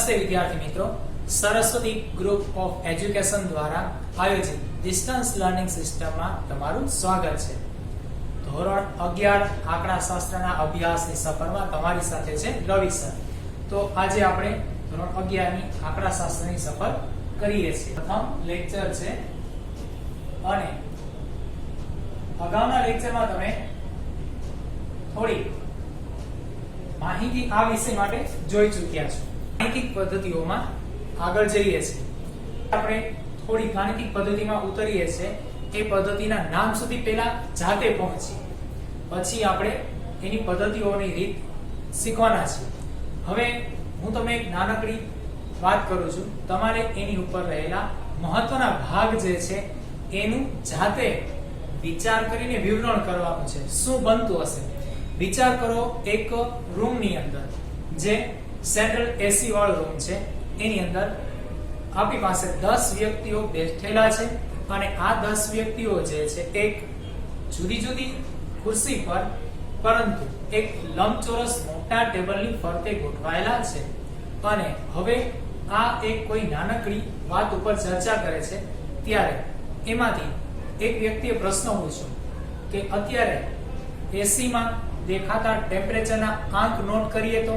નમસ્તે વિદ્યાર્થી મિત્રો, સરસ્વતી ગ્રુપ ઓફ એજ્યુકેશન દ્વારા આયોજિત ડિસ્ટન્સ લર્નિંગ સિસ્ટમમાં તમારું સ્વાગત છે। ધોરણ 11 આંકડાશાસ્ત્રના અભ્યાસની સફરમાં તમારી સાથે છે રવિ સર। તો આજે આપણે ધોરણ 11 ની આંકડાશાસ્ત્રની સફર કરીએ છીએ। પ્રથમ લેક્ચર છે અને અગાઉના લેક્ચરમાં તમે થોડી માહિતી આ વિષય માટે જોઈ ચૂક્યા છો। ગાણિતિક પદ્ધતિઓમાં આગળ જઈએ છીએ, આપણે થોડી ગાણિતિક પદ્ધતિમાં ઉતરીએ છીએ। એ પદ્ધતિના નામ સુધી પહેલા જાતે પહોંચી, પછી આપણે એની પદ્ધતિઓની રીત શીખવાના છે। હવે હું તમને એક નાનકડી વાત કરું છું, તમારે એની ઉપર રહેલા મહત્વના ભાગ જે છે એનું જાતે વિચાર કરીને વિવરણ કરવાનું છે। શું બનતું હશે વિચાર કરો। એક રૂમની અંદર જે સેન્ટ્રલ એસી વાળો રૂમ છે, એની અંદર આપણી પાસે 10 વ્યક્તિઓ બેઠેલા છે અને આ 10 વ્યક્તિઓ જે છે એક જુદી જુદી ખુરશી પર પરંતુ એક લંબચોરસ મોટા ટેબલની ફરતે ગોઠવાયેલા છે। અને હવે આ એક કોઈ નાનકડી વાત ઉપર ચર્ચા કરે છે, ત્યારે એમાંથી એક વ્યક્તિએ પ્રશ્ન પૂછ્યો કે અત્યારે એસી માં દેખાતા ટેમ્પરેચરના આંક નોટ કરીએ તો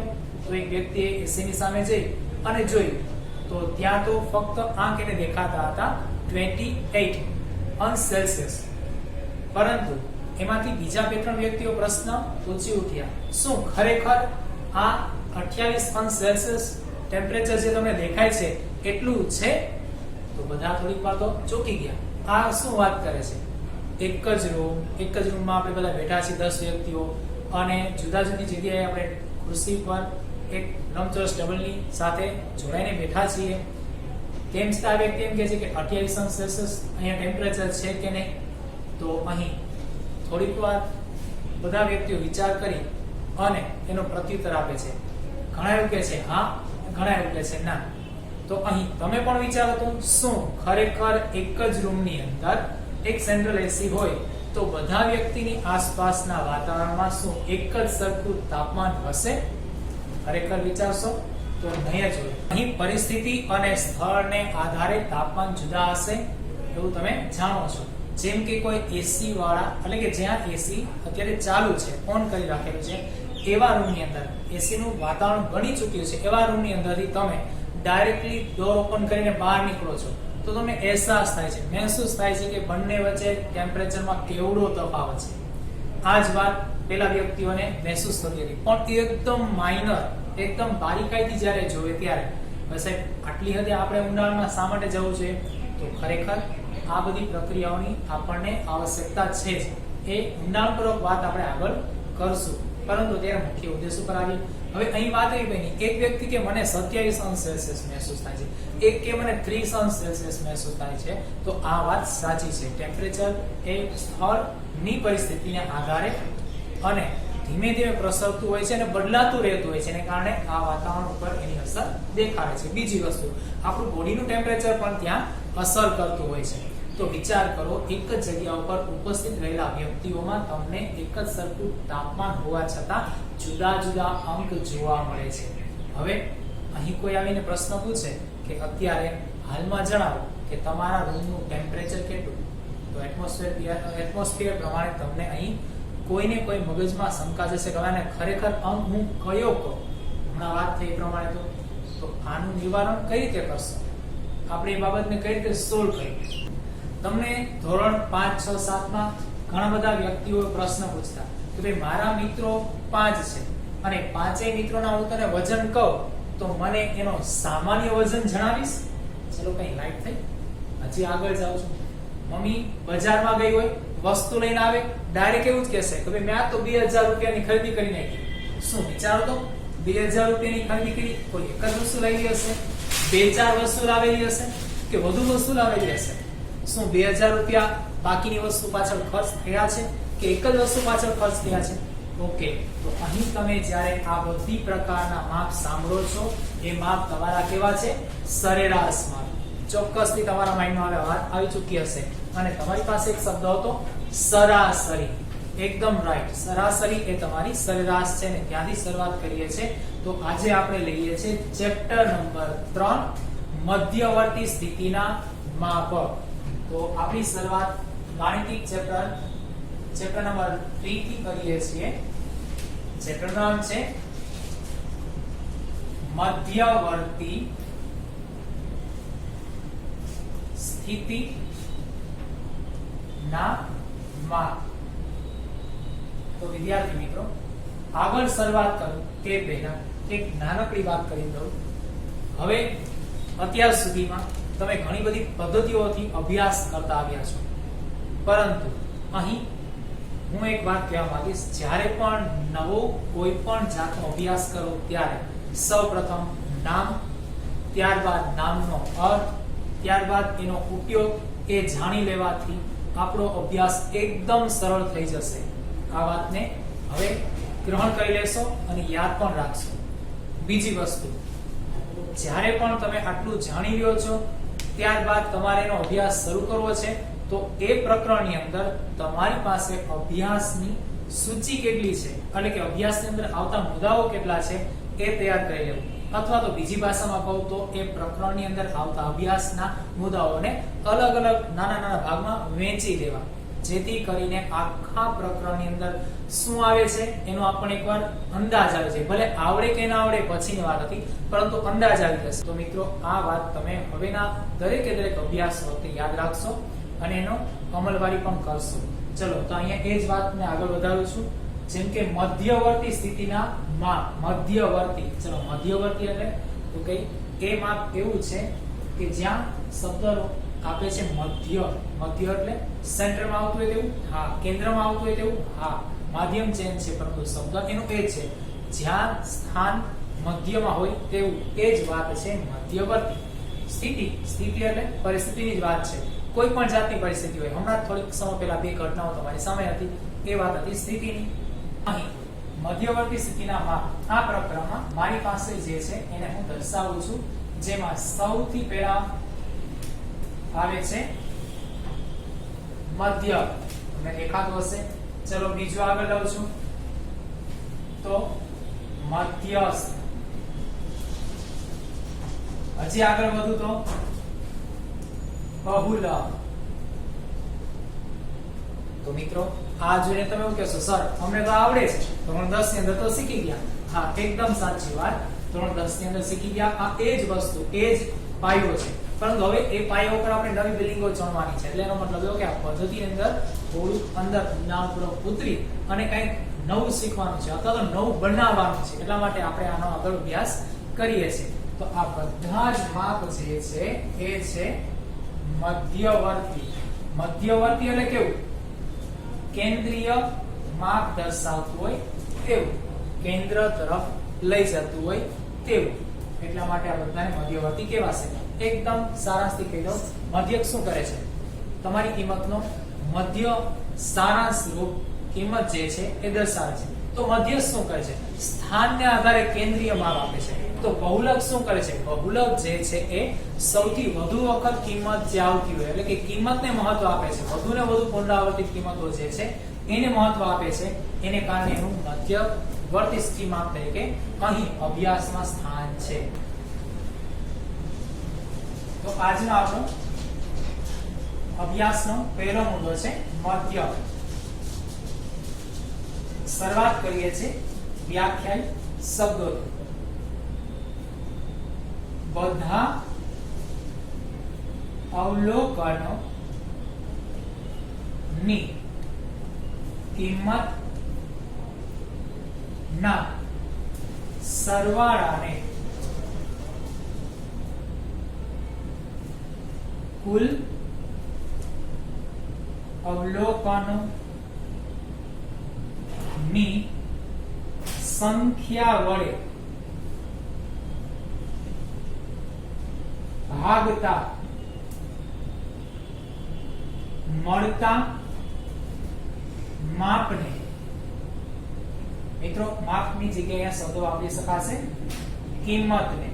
એક વ્યક્તિએ એસી ની સામે જઈ અને જોયું તો ત્યાં તો ફક્ત આંક એને દેખાતા હતા 28 અંશ સેલ્સિયસ। પરંતુ એમાંથી બીજા બે ત્રણ વ્યક્તિઓ પ્રશ્ન પૂછી ઉઠ્યા, શું ખરેખર આ 28 અંશ સેલ્સિયસ ટેમ્પરેચર જે તમને દેખાય છે એટલું છે? તો બધા થોડીક વાર તો ચોંકી ગયા, આ શું વાત કરે છે? એક જ રૂમમાં આપણે બધા બેઠા છીએ 10 વ્યક્તિઓ અને જુદા જુદી જગ્યાએ આપણે ખુરશી પર એક લંબચોરસ ટેબલની સાથે જોડાઈને બેઠા છીએ, તેમ છતાં આ વ્યક્તિ એમ કહે છે કે 28 અંશ સેલ્સિયસ અહીંયા ટેમ્પરેચર છે કે નહીં? તો અહીં થોડીક વાર બધા વ્યક્તિઓ વિચાર કરી અને એનો પ્રત્યુત્તર આપે છે। ઘણા એવું કહે છે હા, ઘણા એવું કહે છે ના। તો અહીં તમે પણ વિચારો તો શું ખરેખર એક જ રૂમની અંદર એક સેન્ટ્રલ એસી હોય તો બધા વ્યક્તિની આસપાસના વાતાવરણમાં શું એક જ સરખું તાપમાન હશે? ખરેખર વિચારશો તો નહીં જ હોય। અહીં પરિસ્થિતિ અને સ્થળને આધારે તાપમાન જુદા હશે એવું તમે જાણો છો। જેમ કે કોઈ એસી વાળા એટલે કે જ્યાં એસી અત્યારે ચાલુ છે, ઓન કરી રાખેલું છે, એવા રૂમની અંદર એસી નું વાતાવરણ બની ચૂક્યું છે, એવા રૂમની અંદરથી તમે ડાયરેક્ટલી ડોર ઓપન કરીને બહાર નીકળો છો તો તમને અહેસાસ થાય છે, મહેસૂસ થાય છે કે બંને વચ્ચે ટેમ્પરેચરમાં કેવડો તફાવત છે। આ જ વાત પેલા વ્યક્તિઓને મહેસૂસ થતી હતી, પણ એકદમ માઇનર, એકદમ બારીકાઈથી જ્યારે જોવે ત્યારે બસ આટલી હદે આપણે ઊંડાણમાં શા માટે જવું છે? તો ખરેખર આ બધી પ્રક્રિયાઓની આપણને આવશ્યકતા છે જ। એ ઊંડાણપૂર્વક વાત આપણે આગળ કરશું, પરંતુ ત્યારે મુખ્ય ઉદ્દેશ ઉપર આવી। હવે અહીં વાત એવી બની, એક વ્યક્તિ કે મને 27 અંશ સેલ્સિયસ મહેસૂસ થાય છે, એક કે મને 30 અંશ સેલ્સિયસ મહેસૂસ થાય છે। તો આ વાત સાચી છે, ટેમ્પરેચર એ સ્થળની પરિસ્થિતિને આધારે અને ધીમે ધીમે પ્રસરતું હોય છે અને બદલાતું રહેતું હોય છે, એને કારણે આ વાતાવરણ ઉપર એની અસર દેખાડે છે। બીજી વસ્તુ, આપણું બોડીનું ટેમ્પરેચર પણ ત્યાં અસર કરતું હોય છે। તો વિચાર કરો, એક જ જગ્યા ઉપર ઉપસ્થિત રહેલા વ્યક્તિઓમાં તમને એક જ સરખું તાપમાન હોવા છતાં જુદા જુદા અંક જોવા મળે છે। હવે અહીં કોઈ આવીને પ્રશ્ન પૂછે કે અત્યારે હાલમાં જણાવો કે તમારા રૂમનું ટેમ્પરેચર કેટલું? તો એટમોસ્ફિયર પ્રમાણે તમને અહીં કોઈને કોઈ મગજમાં શંકા જશે કે હવે ખરેખર અંક હું કયો કહું? હમણાં વાત થઈ એ પ્રમાણે તો આનું નિવારણ કઈ રીતે કરશો? આપણે એ બાબતને કઈ રીતે સોલ્વ કરીએ? તમને ધોરણ 5, 6, 7 માં ઘણા બધા વ્યક્તિઓ પ્રશ્ન પૂછતા કે ભાઈ મારા મિત્રો 5 છે અને પાંચેય મિત્રોના હું તને વજન કહું તો મને એનો સામાન્ય વજન જણાવીશ? ચલો કઈ લાઈટ થઈ, હજી આગળ જાઉં છું। મમ્મી બજારમાં ગઈ હોય, વસ્તુ લઈને આવે, ડાયરેક્ટ એવું જ કહેશે કે ભાઈ મેં આ તો 2000 રૂપિયાની ખરીદી કરી નાખી। શું વિચારો તો, 2000 રૂપિયાની ખરીદી કરી, કોઈ એક જ વસ્તુ લાવી હશે, 2-4 વસ્તુ લાવેલી હશે કે વધુ વસ્તુ લાવેલી હશે? શું 2000 રૂપિયા બાકીની વસ્તુ પાછળ ખર્ચ થયા છે કે એક જ વસ્તુ પાછળ ખર્ચ થયા છે? ઓકે, તો અહીં તમે જ્યારે આ બધી પ્રકારના માપ સાંભળો છો, એ માપ તમારા કેવા છે? સરેરાશ માપ। ચોક્કસથી તમારા માઇન્ડમાં વાત આવી ચૂકી હશે અને તમારી પાસે એક શબ્દ હતો સરાસરી। એકદમ રાઈટ. સરાસરી એ તમારી સરેરાશ છે ને ત્યાંથી શરૂઆત કરીએ છીએ. તો આજે આપણે લઈએ છીએ ચેપ્ટર નંબર 3 મધ્યવર્તી સ્થિતિના માપ. તો આપણી શરૂઆત ગાણિતિક ચેપ્ટર નંબર 3 થી કરીએ છીએ. ચેપ્ટર નામ છે મધ્યવર્તી સ્થિતિ ના માપ. તો વિદ્યાર્થી મિત્રો, આગળ શરૂઆત કરું તે પહેલા એક નાનકડી વાત કરી દઉં. હવે અત્યાર સુધીમાં તમે ઘણી બધી પદ્ધતિઓથી અભ્યાસ કરતા આવ્યા છો, પરંતુ અહીં હું એક વાત કહેવા માંગીશ. જ્યારે પણ નવો કોઈ પણ જાતનો અભ્યાસ કરો ત્યારે સૌપ્રથમ નામ, ત્યારબાદ નામનો અર્થ, ત્યારબાદ એનો ઉપયોગ એ જાણી લેવાથી આપણો અભ્યાસ એકદમ સરળ થઈ જશે. આ વાતને હવે ગ્રહણ કરી લેશો અને યાદ પણ રાખશો. બીજી વસ્તુ, જ્યારે પણ તમે આટલું જાણી લ્યો છો ત્યારબાદ તમારે એનો અભ્યાસ શરૂ કરવો છે, તો એ પ્રકરણની અંદર તમારી પાસે અભ્યાસની સૂચિ કેટલી છે, એટલે કે અભ્યાસની અંદર આવતા મુદ્દાઓ કેટલા છે એ તૈયાર કરી લેવું. અથવા તો બીજી ભાષામાં કહું તો એ પ્રકરણની અંદર આવતા અભ્યાસના મુદ્દાઓને અલગ અલગ નાના ભાગમાં વહેંચી દેવા, જેથી કરીને આખા પ્રકરણની અંદર શું આવે છે એનો આપણને એકવાર અંદાજ આવે છે. ભલે આવડે કે ના આવડે પછીની વાત હતી, પરંતુ અંદાજ આવી જશે. તો મિત્રો, આ વાત તમે હવેના દરેકે દરેક અભ્યાસ વખતે યાદ રાખશો અને એનો અમલવારી પણ કરશો. ચલો, તો અહીંયા એ જ વાતને આગળ વધારું છું. જેમ કે મધ્યવર્તી સ્થિતિના માપ. મધ્યવર્તી, ચલો મધ્યવર્તી એટલે તો કઈ એ માપ એવું છે કે જ્યાં શબ્દ આપે છે મધ્ય. મધ્ય એટલે સેન્ટરમાં આવતું હોય તેવું, હા. કેન્દ્રમાં આવતું હોય તેવું, હા. માધ્યમ ચેન છે, પરંતુ શબ્દ એનું એ છે જ્યાં સ્થાન મધ્યમાં હોય તેવું. એ જ વાત છે મધ્યવર્તી સ્થિતિ. સ્થિતિ એટલે પરિસ્થિતિની જ વાત છે. કોઈ પણ જાતની પરિસ્થિતિ હોય. હમણાં થોડીક સમય પહેલા બે ઘટનાઓ તમારી સામે હતી, એ વાત હતી સ્થિતિની. અહીં મધ્યવર્તી સ્થિતિના માપ આ પ્રકરણમાં મારી પાસે જે છે એને હું દર્શાવું છું, જેમાં સૌથી પહેલા આવે છે મધ્ય. તમને દેખાતું હશે. ચલો બીજું આગળ લઉં છું તો મધ્યસ્થ. હજી આગળ વધુ તો બહુલક. તો મિત્રો, આ જોઈને તમે એવું કહેશો, સર અમને તો આવડે છે, ધોરણ 10 ની અંદર તો શીખી ગયા. હા, એકદમ સાચી વાત. ધોરણ 10 ની અંદર શીખી ગયા. આ એ જ વસ્તુ, એ જ પાયો છે. પરંતુ હવે એ પાયા ઉપર આપણે નવી બિલ્ડિંગો ચણવાની છે. એટલે એનો મતલબ એવો કે આ પદ્ધતિની અંદર થોડું અંદર ઊંડાણપૂર્વક ઉતરી અને કંઈક નવું શીખવાનું છે અથવા તો નવું બનાવવાનું છે. એટલા માટે આપણે આનો આગળ અભ્યાસ કરીએ છીએ. તો આ બધા જ માપ જે છે એ છે મધ્યવર્તી. મધ્યવર્તી એટલે કેવું? કેન્દ્રીય માપ દર્શાવતું હોય તેવું, કેન્દ્ર તરફ લઈ જતું હોય તેવું. એટલા માટે આ બધાને મધ્યવર્તી કહેવાશે. એકદમ સારાંશથી કહી દઉં, મધ્યક શું કરે છે? તમારી કિંમતનો મધ્ય સારાંશ રૂપ કિંમત જે છે એ દર્શાવે છે. તો મધ્યક શું કરે છે? સ્થાનને આધારે કેન્દ્રીય માપ આપે છે. તો બહુલક શું કરે છે? બહુલક જે છે એ સૌથી વધુ વખત કિંમત જે આવતી હોય, એટલે કે કિંમતને મહત્વ આપે છે. વધુ ને વધુ પુનરાવર્તિત કિંમતો જે છે એને મહત્વ આપે છે. એને કારણે એનું મધ્યવર્તી સ્થિતિ માપ તરીકે અહીં અભ્યાસમાં સ્થાન છે. તો આજનો આપણો અભ્યાસનો પહેલો મુદ્દો છે મધ્ય. શરૂઆત કરીએ છીએ વ્યાખ્યાય શબ્દોથી. બધા અવલોકનો ની કિંમત ના સરવાળાને કુલ અવલોકનો ની સંખ્યા વડે ભાગતા મળતા માપને, મિત્રો માપની જગ્યાએ શબ્દો વાપરી શકાશે કિંમતને,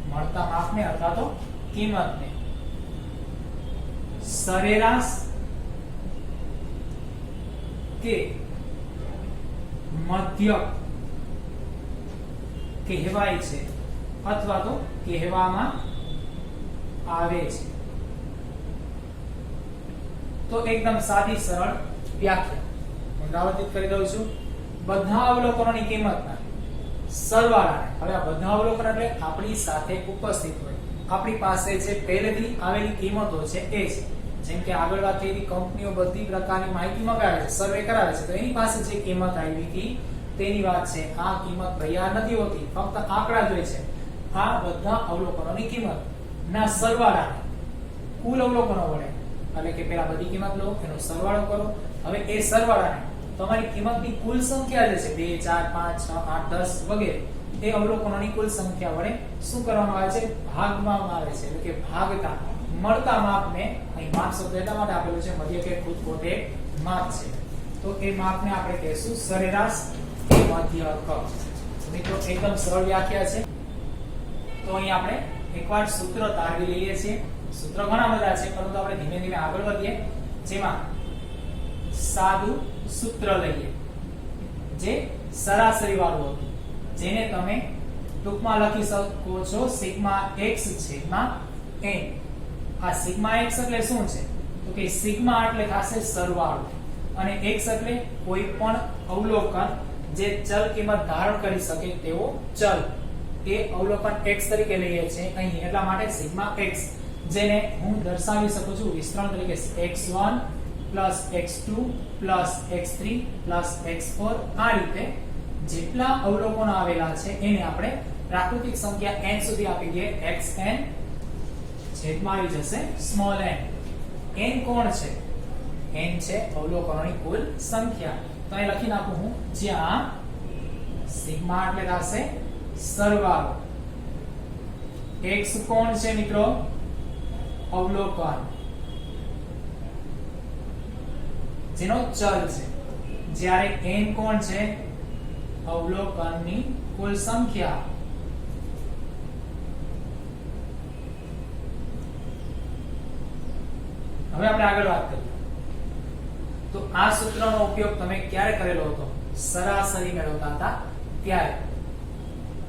મળતા માપને અથવા તો કિંમતને સરેરાશ કે મધ્યક કહેવાય છે અથવા તો કહેવામાં આવે છે. તો એકદમ સાદી સરળ વ્યાખ્યા પુનરાવર્તિત કરી દઉં છું. બધા અવલોકનોની કિંમતના સરવાળાને, હવે આ બધા અવલોકન એટલે આપણી સાથે ઉપસ્થિત હોય, આપણી પાસે જે પહેલેથી આવેલી કિંમતો છે એ છે. જેમ કે આગળ વાત થઈ હતી, કંપનીઓ બધી પ્રકારની માહિતી મંગાવે છે, સર્વે કરાવે છે, તો એની પાસે જે કિંમત આવી હતી તેની વાત છે. આ કિંમત તૈયાર નથી હોતી, ફક્ત આંકડા જ હોય છે. આ બધા અવલોકનોની કિંમત ના સરવાળાને કુલ અવલોકનો વડે, એટલે કે પેલા બધી કિંમત લો, એનો સરવાળો કરો. હવે એ સરવાળાને તમારી કિંમતની કુલ સંખ્યા જે છે 2 4 5 6 8 10 વગેરે એ અવલોકનોની કુલ સંખ્યા વડે શું કરવામાં આવે છે? ભાગવામાં આવે છે. એટલે કે ભાગતા મળતા માપને અહીં માપ શબ્દ એટલા માટે આપેલું છે, મધ્યક એ ખુદ પોતે માપ છે, તો એ માપને આપણે કહીશું સરેરાશ કે મધ્યક. મિત્રો એકદમ સરળ વ્યાખ્યા છે. તો અહીં આપણે એકવાર સૂત્ર તારવી લઈએ છીએ. સૂત્ર ઘણા બધા છે, પરંતુ આપણે ધીમે ધીમે આગળ વધીએ. જેમાં સાદું સૂત્ર લઈએ જે સરાસરી વાળું હતું, જેને તમે ટૂંકમાં લખી શકો છો સિગ્મા x છેદમાં n. આ સિગ્મા x એટલે શું છે? તો કે સિગ્મા એટલે થશે સરવાળો અને x એટલે કોઈ પણ અવલોકન જે ચલ કિંમત ધારણ કરી શકે તેવો ચલ, એ અવલોકન x તરીકે લઈએ છીએ અહીં, એટલા માટે સિગ્મા x, જેને હું દર્શાવી શકું છું વિસ્તરણ તરીકે x1 x2 x3 x4. આ રીતે જેટલા અવલોકનો આવેલા છે એને આપણે પ્રાકૃતિક સંખ્યા n સુધી આપી દઈએ. xn છેદમાં આવી જશે સ્મોલ n. n કોણ છે? n છે અવલોકનોની કુલ સંખ્યા. તો અહીં લખી નાખું હું, જ્યાં સિગ્મા એટલે થશે સરવાળો. x કોણ છે મિત્રો? અવલોકન જેનો ચલ છે. જ્યારે n કોણ છે? અવલોકનની કુલ સંખ્યા. હવે આપણે આગળ વાત કરીએ. તો આ સૂત્રનો ઉપયોગ તમે ક્યારે કરેલો હતો? સરાસરી મેળવતા હતા ત્યારે.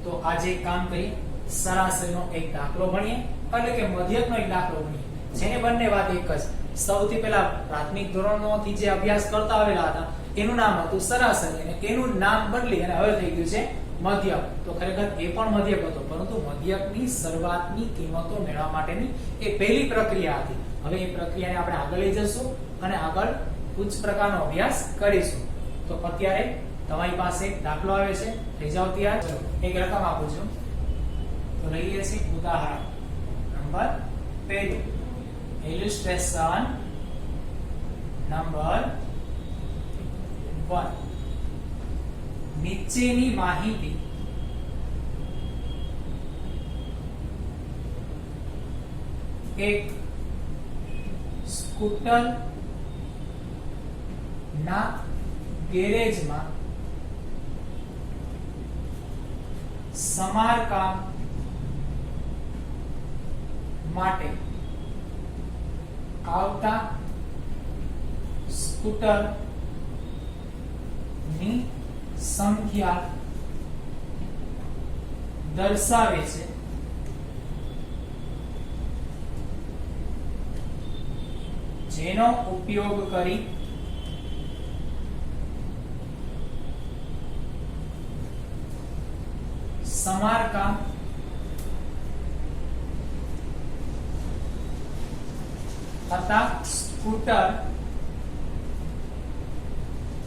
તો આજે એક કામ કરીએ, સરાસરીનો એક દાખલો ભણીએ, એટલે કે મધ્યકનો એક દાખલો ભણીએ, જેને બંને વાત એક જ. સૌથી પહેલા પ્રાથમિક ધોરણોથી જે અભ્યાસ કરતા આવેલા હતા એનું નામ હતું સરાસરી, અને એનું નામ બદલી અને હવે થઈ ગયું છે મધ્યક. તો ખરેખર એ પણ મધ્યક હતો, પરંતુ મધ્યકની શરૂઆતની કિંમતો મેળવવા માટેની એ પહેલી પ્રક્રિયા હતી. હવે એ પ્રક્રિયાને આપણે આગળ લઈ જશું અને આગળ ઉચ્ચ પ્રકારનો અભ્યાસ કરીશું. તો અત્યારે તમારી પાસે એક દાખલો આવે છે, થઈ જાવ તૈયાર. ચલો એક રકમ આપું છું, તો લઈએ છીએ ઉદાહરણ નંબર 1. illustration number 1. નીચેની માહિતી એક સ્કૂટર ના ગેરેજમાં સમારકામ માટે આવતા સ્કૂટર ની સંખ્યા દર્શાવે છે. જેનો ઉપયોગ કરી સમારકામ થતા સ્કૂટર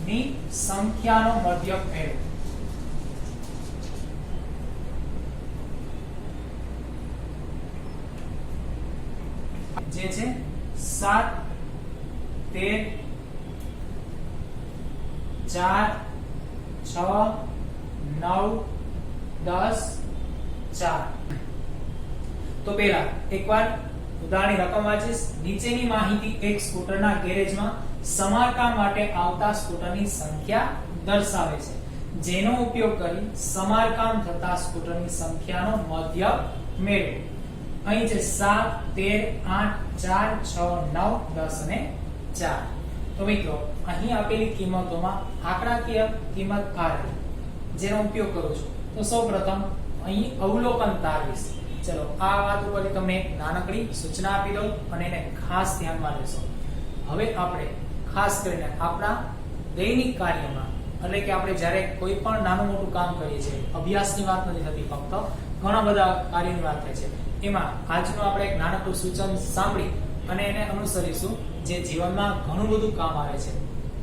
ની સંખ્યાનો મધ્યક મેળવો. જે છે 7 13 4 6 9 10 4. તો પહેલા એકવાર ઉદાહરણની રકમ વાંચીશ. નીચેની માહિતી એક સ્કૂટરના ગેરેજમાં સમારકામ માટે આવતા સ્કૂટરની સંખ્યા દર્શાવે છે. જેનો ઉપયોગ કરી સમારકામ થતા સ્કૂટરની સંખ્યાનો મધ્યક મેળવો. અહીં છે 7 13 8 4 6 9 10 અને 4. તો તો મિત્રો અહીં આપેલી કિંમતોમાં આંકડાકીય કિંમત કાઢી જેનો ઉપયોગ કરું છું. તો સૌપ્રથમ અહીં અવલોકન તારવીશ. ચલો આ વાત ઉપર તમને એક નાનકડી સૂચના આપી દઉં અને એને ખાસ ધ્યાનમાં લેશો. હવે આપણે ખાસ કરીને આપણા દૈનિક કાર્યમાં એટલે કે આપણે જ્યારે કોઈ પણ નાનું મોટું કામ કરીએ છીએ, અભ્યાસની વાત નથી થતી, ફક્ત ઘણા બધા કાર્યની વાત થાય છે, એમાં આજનું આપણે એક નાનકડું સૂચન સાંભળી અને એને અનુસરીશું જે જીવનમાં ઘણું બધું કામ આવે છે.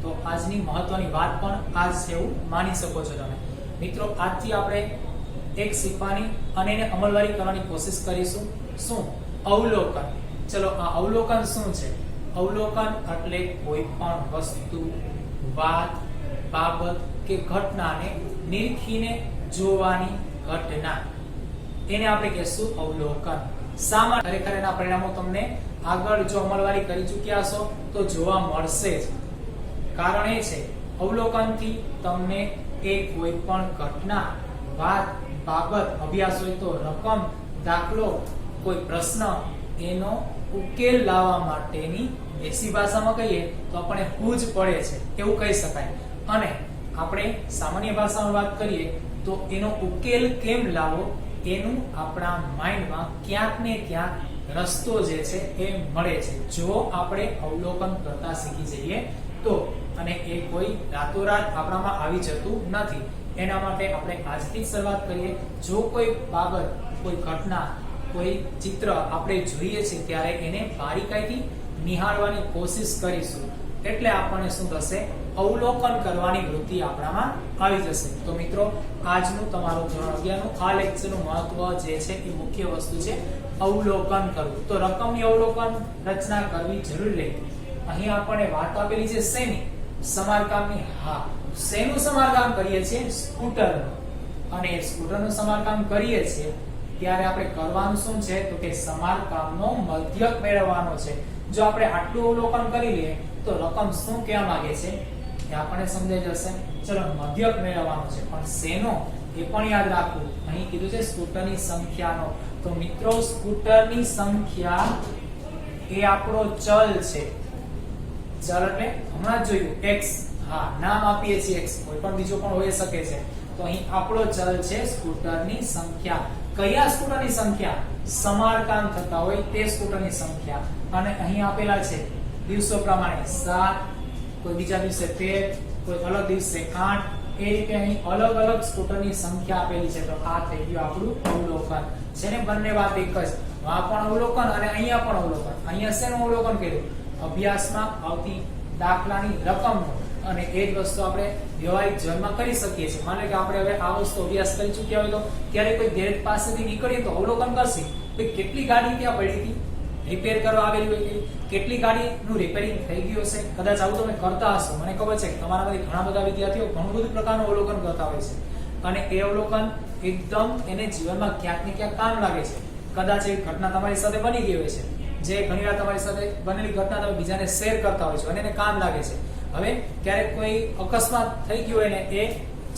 તો આજની મહત્વની વાત પણ આજ છે એવું માની શકો છો તમે. મિત્રો આજથી આપણે એક શીખવાની અને એને અમલવારી કરવાની કોશિશ કરીશું. શું? અવલોકન. ચલો આ અવલોકન શું છે? અવલોકન એટલે કોઈ પણ વસ્તુ, વાત, બાબત કે ઘટનાને નિરીખીને જોવાની ઘટના, એને આપણે કહેશું અવલોકન. સામાન્ય ખરેખર એના પરિણામો તમને આગળ જો અમલવારી કરી ચૂક્યા છો તો જોવા મળશે જ. કારણ એ છે અવલોકનથી તમને એ કોઈ પણ ઘટના, વાત, બાબત, અભ્યાસ હોય તો રકમ, દાખલો, કોઈ પ્રશ્ન, એનો ઉકેલ લાવવા માટેની દેશી ભાષામાં કહીએ તો આપણે સૂઝ પડે છે એવું કહી શકાય. અને આપણે સામાન્ય ભાષામાં વાત કરીએ તો એનો ઉકેલ કેમ લાવો એનું આપણા માઇન્ડમાં ક્યાંક ને ક્યાંક રસ્તો જે છે એ મળે છે જો આપણે અવલોકન કરતા શીખી જઈએ તો. અને એ કોઈ રાતોરાત આપણામાં આવી જતું નથી. એના માટે આપણે આજથી જ શરૂઆત કરીએ. જો કોઈ બાબત, કોઈ ઘટના, કોઈ ચિત્ર આપણે જોઈએ છે ત્યારે એને બારીકાઈથી નિહાળવાની કોશિશ કરીશું. એટલે આપણને શું થશે? અવલોકન કરવાની વૃત્તિ આપણામાં આવી જશે. તો મિત્રો આજનું તમારું ધોરણ 11 નું આ લેક્ચરનું મહત્વ જે છે એ મુખ્ય વસ્તુ છે અવલોકન કરવું. તો રકમની અવલોકન રચના કરવી જરૂરી રહી. અહીં આપણને વાત આપેલી છે શેની? સમારકામની. હા, શેનું સમારકામ કરીએ છીએ? સ્કૂટરનું. અને સ્કૂટરનું સમારકામ કરીએ છીએ ત્યારે આપણે કરવાનું શું છે? તો કે સમારકામનો મધ્યક મેળવવાનો છે. જો આપણે આટલું અવલોકન કરી લઈએ તો રકમ શું કહેવા માંગે છે એ આપણને સમજાઈ જશે. ચલો મધ્યક મેળવવાનો છે, પણ શેનો એ પણ યાદ રાખવું. અહીં કીધું છે સ્કૂટરની સંખ્યાનો. તો મિત્રો સ્કૂટરની સંખ્યા એ આપણો ચલ છે. ચલ એટલે હમણાં જ જોયું x. હા, નામ આપીએ છીએ x, કોઈ પણ બીજો પણ હોઈ શકે છે. તો અહીં આપણો ચલ છે સ્કૂટરની સંખ્યા. કયા સ્કૂટરની સંખ્યા? સમારકામ થતા હોય તે સ્કૂટરની સંખ્યા. અને અહીં આપેલા છે દિવસો પ્રમાણે 7, કોઈ બીજા દિવસે 13, કોઈ અલગ દિવસે 8. એ રીતે અહીં અલગ અલગ સ્કૂટરની સંખ્યા આપેલી છે. તો આ થઈ ગયું આપણું અવલોકન. છે ને બંને વાત એક જ. આ પણ અવલોકન અને અહીંયા પણ અવલોકન. અહીંયા શેનું અવલોકન કર્યું? અભ્યાસમાં આવતી દાખલાની રકમનું. અને એ જ વસ્તુ આપણે વ્યવહારિક જીવનમાં કરી શકીએ છીએ. માનો કે આપણે હવે આ વસ્તુ અભ્યાસ કરી ચૂક્યા હોય તો ક્યારે કોઈ ગેરેજ પાસેથી નીકળીએ તો અવલોકન કરશે કે કેટલી ગાડી ત્યાં પડી હતી, રિપેર કરવા આવેલી હોય કે કેટલી ગાડીનું રિપેરિંગ થઈ ગયું હશે. કદાચ આવું તમે કરતા હશો. મને ખબર છે કે તમારામાંથી ઘણા બધા વિદ્યાર્થીઓ ઘણું બધું પ્રકારનું અવલોકન કરતા હોય છે. અને એ અવલોકન એકદમ એને જીવનમાં ક્યાંક ને ક્યાંક કામ લાગે છે. કદાચ એ ઘટના તમારી સાથે બની ગઈ હોય છે, જે ઘણીવાર તમારી સાથે બનેલી ઘટના તમે બીજાને શેર કરતા હોય છો અને એને કામ લાગે છે. હવે ક્યારેક કોઈ અકસ્માત થઈ ગયો હોય ને એ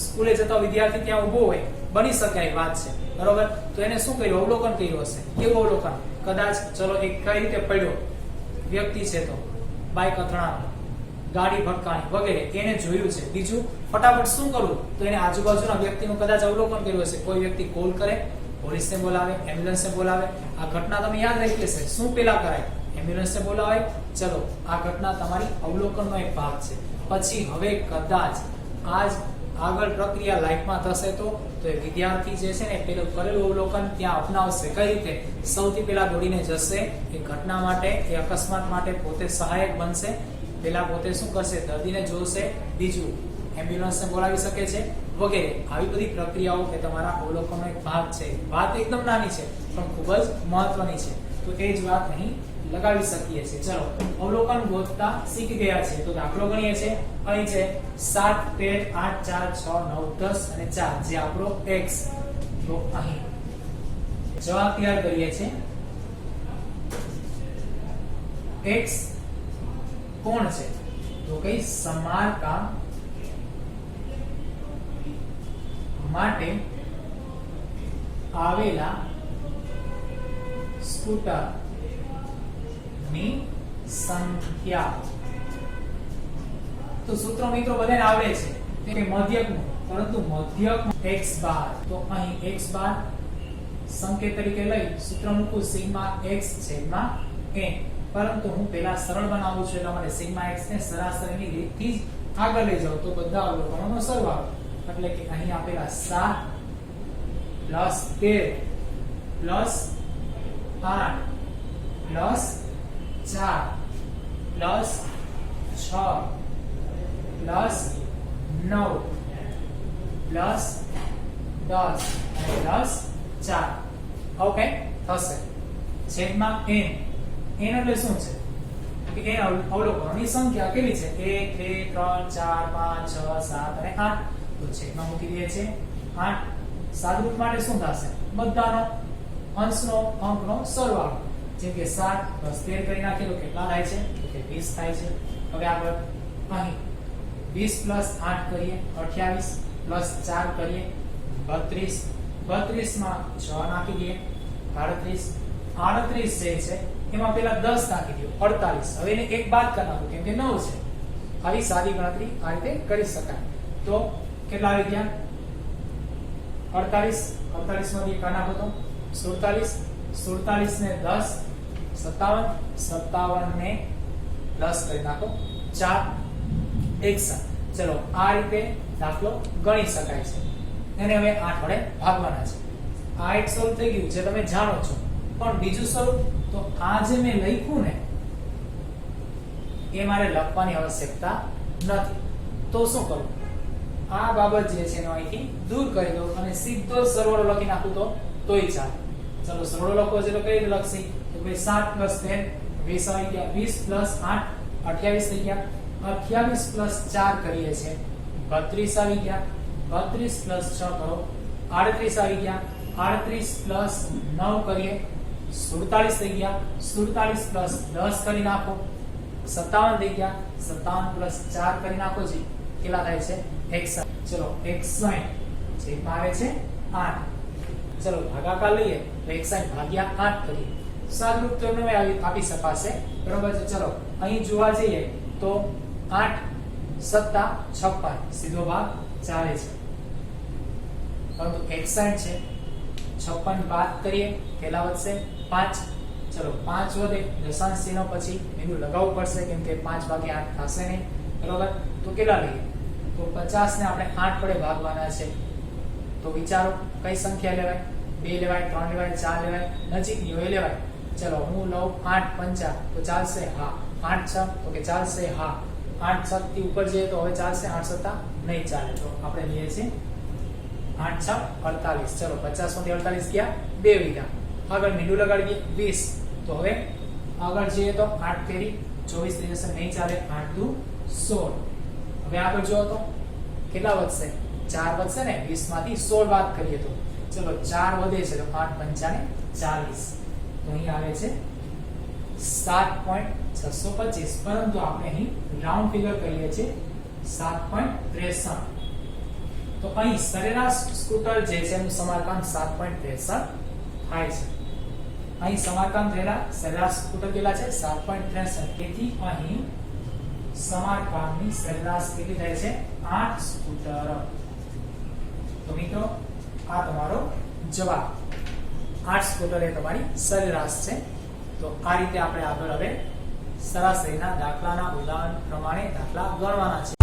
સ્કૂલે જતો વિદ્યાર્થી ત્યાં ઊભો હોય, બની શકે એ વાત છે, બરોબર? તો એને શું કર્યું? અવલોકન કર્યું હશે. કેવું અવલોકન? કદાચ ચલો એક કઈ રીતે પડ્યો વ્યક્તિ છે તો બાઇક અથડાણું, ગાડી ભટકાણી વગેરે એને જોયું છે. બીજું ફટાફટ શું કરવું? તો એને આજુબાજુના વ્યક્તિનું કદાચ અવલોકન કર્યું હશે. કોઈ વ્યક્તિ કોલ કરે, પોલીસને બોલાવે, એમ્બ્યુલન્સને બોલાવે. આ ઘટના તમે યાદ રાખી હશે. શું પેલા કરાય? એમ્બ્યુલન્સને બોલાવાય. ચલો આ ઘટના તમારી અવલોકનનો એક ભાગ છે. પછી હવે કદાચ આજ આગળ પ્રક્રિયા લાઈફમાં થશે તો એ વિદ્યાર્થી જે છે ને પેલું કરેલું અવલોકન ત્યાં અપનાવશે. કઈ રીતે? સૌથી પહેલા દોડીને જશે એ ઘટના માટે, એ અકસ્માત માટે પોતે સહાયક બનશે. પહેલા પોતે શું કરશે? દર્દીને જોશે. બીજું એમ્બ્યુલન્સને બોલાવી શકે છે વગેરે. આવી બધી પ્રક્રિયાઓ એ તમારા અવલોકનનો એક ભાગ છે. વાત એકદમ નાની છે પણ ખૂબ જ મહત્વની છે. તો એ જ વાત અહીં લગાવી શકીએ છીએ. ચલો અવલોકન ગોતતા શીખી ગયા છે. તો દાખલો ગણીએ છીએ. અહીં છે 7, 13, 8, 4, 6, 9, 10 અને 4 જે આપણો x. તો અહીં જવાબ તૈયાર કરીએ છીએ. x કોણ છે? તો કઈ સમારકામ માટે આવેલા સ્કૂટર ની સંખ્યા. તો સૂત્ર મિત્રો બધાને આવડે છે કે મધ્યકનું, પરંતુ મધ્યક x બાર, તો અહીં x બાર સંકેત તરીકે લઈ સૂત્ર મૂકું સિગ્મા x છેદમાં n, પરંતુ હું પહેલા સરળ બનાવું છું એટલા માટે સિગ્મા x ને સરાસરીની રીતથી જ આગળ લઈ જાઉં તો બધા અવલોકનોનો સરવાળો, એટલે કે અહીં આપેલા 7 plus 13 plus 8 plus 4 plus 6 plus 9 plus 10 અને પ્લસ 4, ઓકે થશે છેદમાં n. n એટલે શું છે કે n અવલોકનોની સંખ્યા કેટલી છે 1 2 3 4 5 6 7 અને 8, તો છેદમાં મૂકી દઈએ છે 8. સાદુરૂપ માટે શું થશે બધાનો અંશનો અંકનો સરવાળો, જેમ કે 7 13 કરી નાખીએ તો કેટલા થાય છે તો કે 20 થાય છે. હવે આગળ અહીં 20 8 કરીએ 28 4 કરીએ 32, 32 માં 6 નાખી દઈએ 38, 38 જે છે એમાં પેલા 10 નાખી દો 48. હવે એને એક બાદ કરી નાખો કેમ કે 9 છે. આવી સાદી ગણતરી આ રીતે કરી શકાય. તો કેટલા આવી ગયા 48, 48 માંથી એક નાખો તો 47, 47 ને 10 57, 57 ને પ્લસ કરી નાખો 4 61. ચલો આ રીતે દાખલો ગણી શકાય છે. એને હવે 8 વડે ભાગવાના છે. આ એક સ્વરૂપ થઈ ગયું જે તમે જાણો છો, પણ બીજું સ્વરૂપ તો આ જે મેં લખ્યું ને એ મારે લખવાની આવશ્યકતા નથી. તો શું કરું, આ બાબત જે છે એનો અહીંથી દૂર કરી દો અને સીધો સરવાળો લખી નાખું તો તોય ચાલે. ચલો સરવાળો લખવો છે તો કઈ રીતે લખશી તો ભાઈ 7 13 20 આવી ગયા, 20 8 28 થઈ ગયા, 28 4 કરીએ છે 32 આવી ગયા, 32 6 કરો 38 આવી ગયા, 38 9 કરીએ 47 થઈ ગયા, 47 10 કરી નાખો 57 થઈ ગયા, 57 4 કરી નાખો જી કેટલા થાય છે 61. ચલો 61 છેદમાં આવે છે 8. ચલો ભાગાકાર લઈએ તો 61 ભાગ્યા 8 કરીએ. સાદુરૂપ તો એમને આપી શકાશે, બરોબર છે. ચલો અહીં જોવા જઈએ તો 8 7 56 સીધો ભાગ ચાલે છે, પરંતુ 61 છે 56 બાદ કરીએ કેટલા વધશે 5. ચલો 5 વધે દશાંશ ચિહ્ન પછી એનું લગાવવું પડશે કેમ કે 5 ભાગ્યા 8 થશે નહીં, બરોબર. તો કેટલા લઈએ તો 50 ને આપણે 8 વડે ભાગવાના છે. તો વિચારો કઈ સંખ્યા લેવાય 2 લેવાય 3 લેવાય 4 લેવાય, નજીકની હોય લેવાય. ચલો હું લઉં 8 5 તો ચાલશે હા, 8 6 તો કે ચાલશે હા, 8 7 થી ઉપર જઈએ તો હવે ચાલશે, 8 7 નહીં ચાલે. તો આપણે લઈએ છીએ 8 6 48. ચલો 50 માંથી 48 ગયા 2 વીઘા. આગળ મીંડું લગાડીએ 20. તો હવે આગળ જઈએ તો 8 તેરી 24 થઈ જશે, નહીં ચાલે, 8 દુ 16. હવે આગળ જો તો કેટલા વધશે 4 વધશે ને, 20 માંથી 16 બાદ કરીએ તો ચલો 4 વધે છે તો 8 5 ને 40. તો અહીં આવે છે 7.625, પરંતુ આપણે અહીં રાઉન્ડ ફિગર કરીએ છીએ 7.63. તો અહીં સરેરાશ સ્કૂટર જે છે એનું સમારકામ 7.63 થાય છે. અહીં સમારકામ થયેલા સરેરાશ સ્કૂટર કેટલા છે 7.63. તેથી અહીં સમારકામની સરેરાશ કેટલી થાય છે 8 સ્કૂટર. તો મિત્રો આ તમારો જવાબ 8 સ્કૂટર એ તમારી સરેરાશ છે. તો આ રીતે આપણે આગળ હવે સરાસરીના દાખલાના ઉદાહરણ પ્રમાણે દાખલા ગણવાના છે.